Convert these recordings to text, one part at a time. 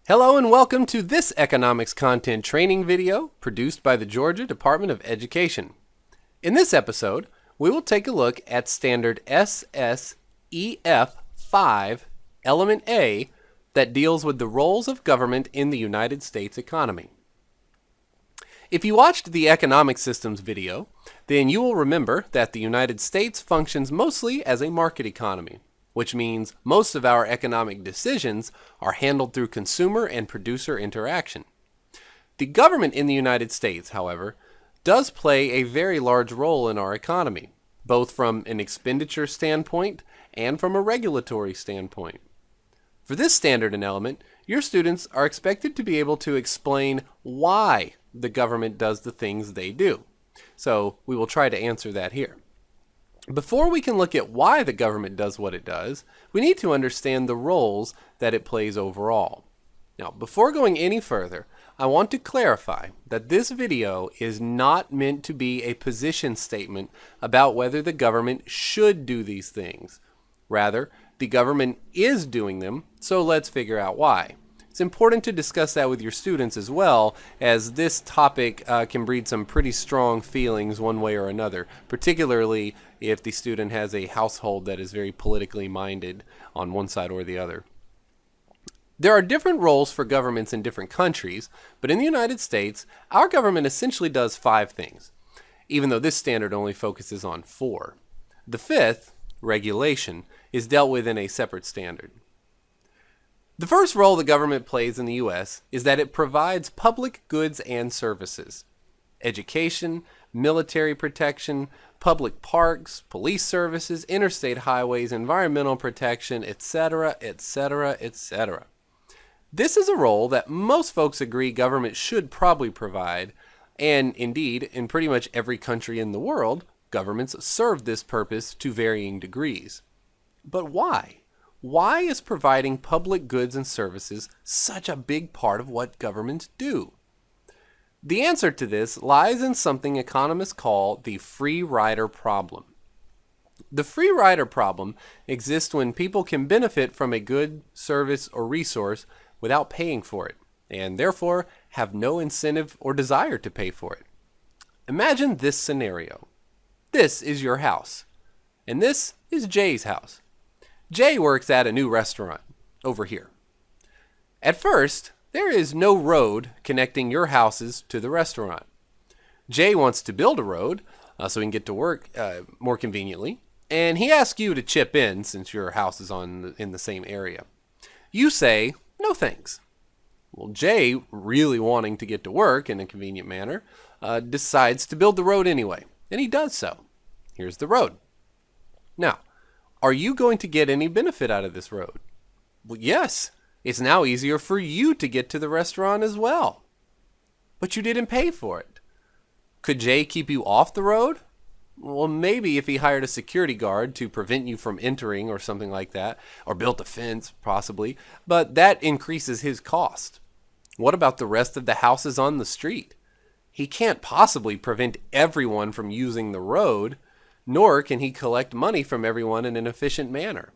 Hello and welcome to this economics content training video produced by the Georgia Department of Education. In this episode, we will take a look at Standard SSEF 5, Element A, that deals with the roles of government in the United States economy. If you watched the economic systems video, then you will remember that the United States functions mostly as a market economy, which means most of our economic decisions are handled through consumer and producer interaction. The government in the United States, however, does play a very large role in our economy, both from an expenditure standpoint and from a regulatory standpoint. For this standard and element, your students are expected to be able to explain why the government does the things they do. So we will try to answer that here. Before we can look at why the government does what it does, we need to understand the roles that it plays overall. Now, before going any further, I want to clarify that this video is not meant to be a position statement about whether the government should do these things. Rather, the government is doing them, so let's figure out why. It's important to discuss that with your students as well, as this topic can breed some pretty strong feelings one way or another, particularly if the student has a household that is very politically minded on one side or the other. There are different roles for governments in different countries, but in the United States, our government essentially does 5 things, even though this standard only focuses on 4. The 5th, regulation, is dealt with in a separate standard. The first role the government plays in the U.S. is that it provides public goods and services. Education, military protection, public parks, police services, interstate highways, environmental protection, etc., etc., etc. This is a role that most folks agree government should probably provide, and indeed, in pretty much every country in the world, governments serve this purpose to varying degrees. But why? Why is providing public goods and services such a big part of what governments do? The answer to this lies in something economists call the free rider problem. The free rider problem exists when people can benefit from a good, service, or resource without paying for it, and therefore have no incentive or desire to pay for it. Imagine this scenario. This is your house, and this is Jay's house. Jay works at a new restaurant over here. At first, there is no road connecting your houses to the restaurant. Jay wants to build a road so he can get to work more conveniently, and he asks you to chip in since your house is in the same area. You say, no thanks. Well, Jay, really wanting to get to work in a convenient manner, decides to build the road anyway, and he does so. Here's the road. Now, are you going to get any benefit out of this road? Well, yes. It's now easier for you to get to the restaurant as well. But you didn't pay for it. Could Jay keep you off the road? Well, maybe if he hired a security guard to prevent you from entering or something like that, or built a fence, possibly, but that increases his cost. What about the rest of the houses on the street? He can't possibly prevent everyone from using the road, nor can he collect money from everyone in an efficient manner.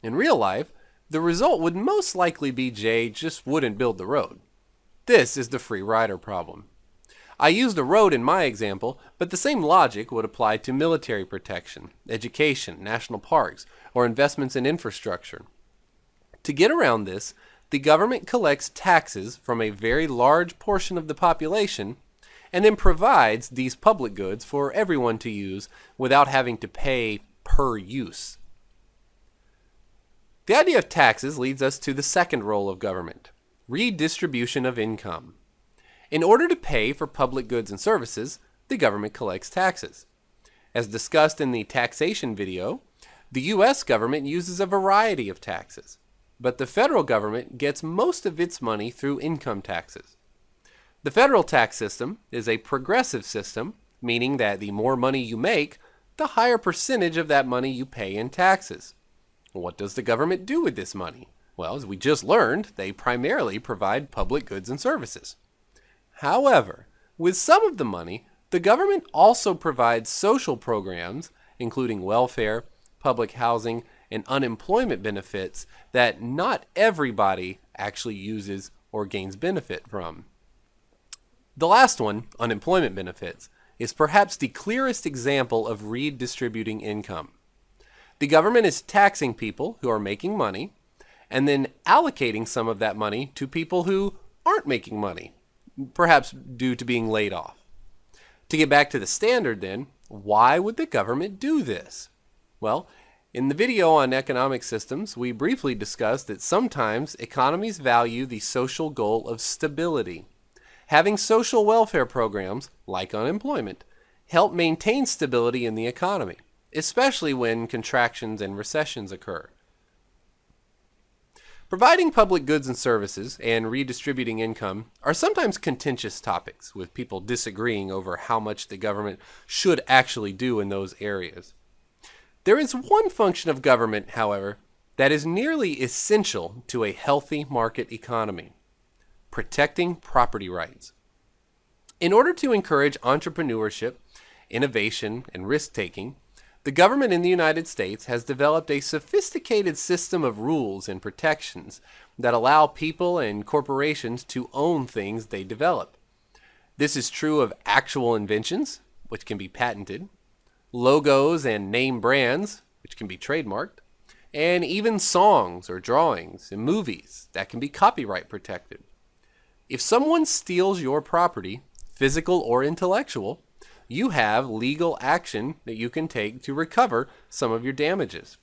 In real life, the result would most likely be Jay just wouldn't build the road. This is the free rider problem. I used a road in my example, but the same logic would apply to military protection, education, national parks, or investments in infrastructure. To get around this, the government collects taxes from a very large portion of the population and then provides these public goods for everyone to use without having to pay per use. The idea of taxes leads us to the second role of government, redistribution of income. In order to pay for public goods and services, the government collects taxes. As discussed in the taxation video, the U.S. government uses a variety of taxes, but the federal government gets most of its money through income taxes. The federal tax system is a progressive system, meaning that the more money you make, the higher percentage of that money you pay in taxes. What does the government do with this money? Well, as we just learned, they primarily provide public goods and services. However, with some of the money, the government also provides social programs, including welfare, public housing, and unemployment benefits that not everybody actually uses or gains benefit from. The last one, unemployment benefits, is perhaps the clearest example of redistributing income. The government is taxing people who are making money and then allocating some of that money to people who aren't making money, perhaps due to being laid off. To get back to the standard then, why would the government do this? Well, in the video on economic systems, we briefly discussed that sometimes economies value the social goal of stability. Having social welfare programs, like unemployment, help maintain stability in the economy, especially when contractions and recessions occur. Providing public goods and services and redistributing income are sometimes contentious topics, with people disagreeing over how much the government should actually do in those areas. There is one function of government, however, that is nearly essential to a healthy market economy: protecting property rights. In order to encourage entrepreneurship, innovation, and risk-taking, the government in the United States has developed a sophisticated system of rules and protections that allow people and corporations to own things they develop. This is true of actual inventions, which can be patented, logos and name brands, which can be trademarked, and even songs or drawings and movies that can be copyright protected. If someone steals your property, physical or intellectual, you have legal action that you can take to recover some of your damages.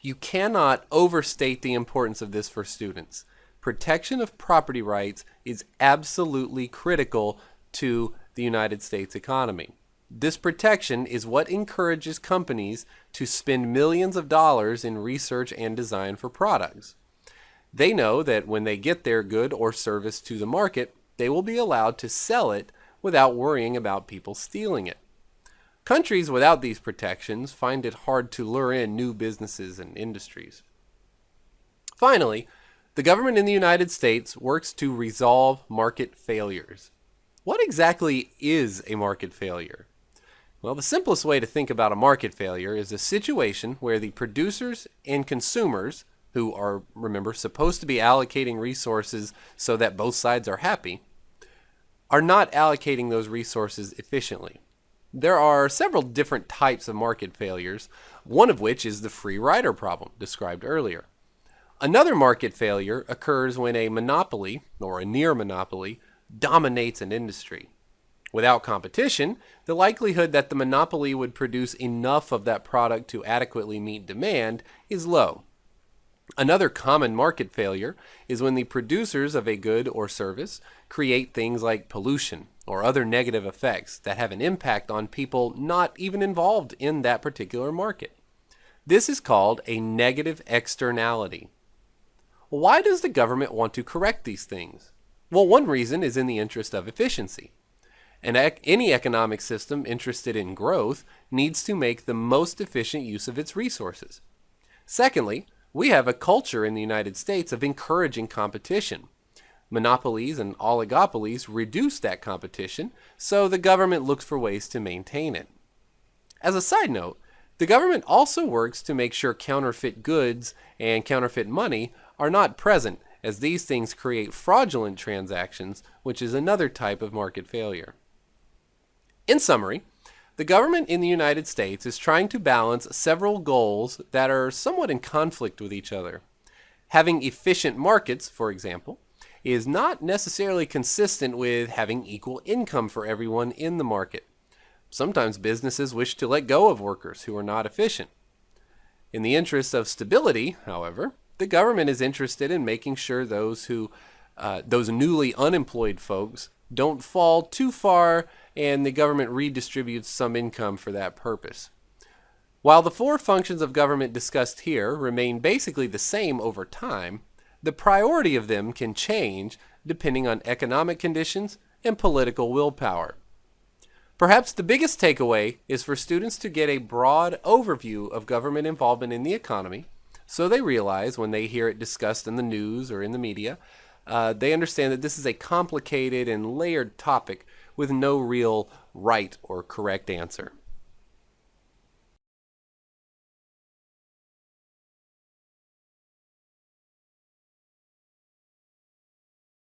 You cannot overstate the importance of this for students. Protection of property rights is absolutely critical to the United States economy. This protection is what encourages companies to spend millions of dollars in research and design for products. They know that when they get their good or service to the market, they will be allowed to sell it without worrying about people stealing it. Countries without these protections find it hard to lure in new businesses and industries. Finally, the government in the United States works to resolve market failures. What exactly is a market failure? Well, the simplest way to think about a market failure is a situation where the producers and consumers, who are, remember, supposed to be allocating resources so that both sides are happy, are not allocating those resources efficiently. There are several different types of market failures, one of which is the free rider problem described earlier. Another market failure occurs when a monopoly, or a near monopoly, dominates an industry. Without competition, the likelihood that the monopoly would produce enough of that product to adequately meet demand is low. Another common market failure is when the producers of a good or service create things like pollution or other negative effects that have an impact on people not even involved in that particular market. This is called a negative externality. Why does the government want to correct these things? Well, one reason is in the interest of efficiency. And any economic system interested in growth needs to make the most efficient use of its resources. Secondly, we have a culture in the United States of encouraging competition. Monopolies and oligopolies reduce that competition, so the government looks for ways to maintain it. As a side note, the government also works to make sure counterfeit goods and counterfeit money are not present, as these things create fraudulent transactions, which is another type of market failure. In summary, the government in the United States is trying to balance several goals that are somewhat in conflict with each other. Having efficient markets, for example, is not necessarily consistent with having equal income for everyone in the market. Sometimes businesses wish to let go of workers who are not efficient. In the interest of stability, however, the government is interested in making sure those newly unemployed folks don't fall too far, and the government redistributes some income for that purpose. While the four functions of government discussed here remain basically the same over time, the priority of them can change depending on economic conditions and political willpower. Perhaps the biggest takeaway is for students to get a broad overview of government involvement in the economy, so they realize when they hear it discussed in the news or in the media, they understand that this is a complicated and layered topic with no real right or correct answer.